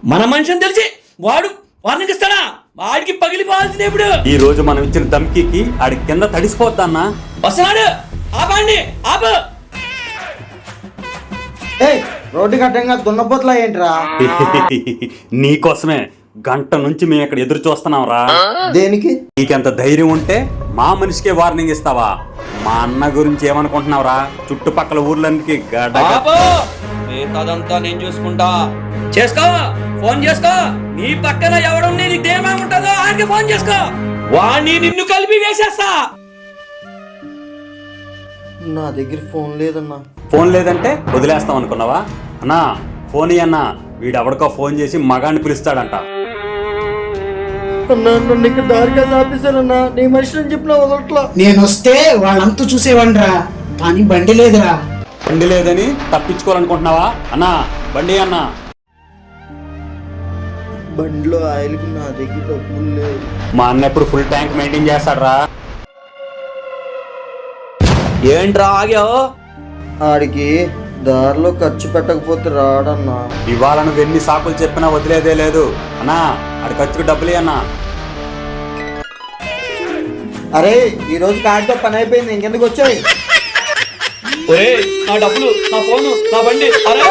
మన మనిషిని తెలిసి వాడు వార్నింగ్ ఇస్తాడా? వాడికి పగిలిపోవాల్సింది ఇప్పుడు. ఈ రోజు మనం ఇచ్చిన ధమ్కీకి ఆడి కింద తడిసిపోద్దన్నా. వస్తున్నాడు, ఆపండి, ఆపు. రోడ్డు కట్టంగా దున్నపోతలా ఏంట్రా? నీకోసమే గంట నుంచి మేము ఇక్కడ ఎదురు చూస్తున్నాం రా. దేనికి? నీకెంత ధైర్యం ఉంటే మా మనిషికే వార్నింగ్ ఇస్తావా? మా అన్న గురించి ఏమనుకుంటున్నావురా? చుట్టుపక్కల ఊర్లన్నిటికీ ఆపు. మిగతాదంతా నేను చూసుకుంటా. చేసుకో, ఫోన్ చేసుకో. నీ పక్కన ఎవడుండి నీకు ధైర్యం ఉంటుందో ఆయనకి ఫోన్ చేసుకో. వాణ్ణి నిన్ను కలిపి వేసేస్తా. నా దగ్గర ఫోన్ లేదన్నా. ఫోన్ లేదంటే వదిలేస్తాం అనుకున్నావా? అన్నా ఫోన్ అన్నా, వీడు ఎవడికో ఫోన్ చేసి మగాన్ని పిలుస్తాడంట. అన్నా నన్ను ఇక్కడ దారిగా ఆపేశారన్నా. నీ మనిషిని చెప్పిన వదలట్లా. నేను వస్తే వాళ్ళంతా చూసేవాడిరా, కానీ బండి లేదురా. బండి లేదని తప్పించుకోవాలనుకుంటున్నావా? అన్నా బండి అన్నా. బండిలో ఆయిల్కి నా దగ్గర డబ్బులు లేవు. మా అన్న ఎప్పుడు ఫుల్ ట్యాంక్ మెయింటైన్ చేస్తాడు. ఏంట్రా ఆగావు? ఆడికి దారిలో ఖర్చు పెట్టకపోతే రాడన్నా. ఇవాళ నువ్వు ఎన్ని సాకులు చెప్పినా వదిలేదే లేదు అన్నా. ఆడి ఖర్చుకు డబ్బులు అన్నా. అరే ఈ రోజు కాడితో పని అయిపోయింది, ఇంకెందుకు వచ్చాయి? నా డబ్బులు, నా ఫోను, నా బండి. అరే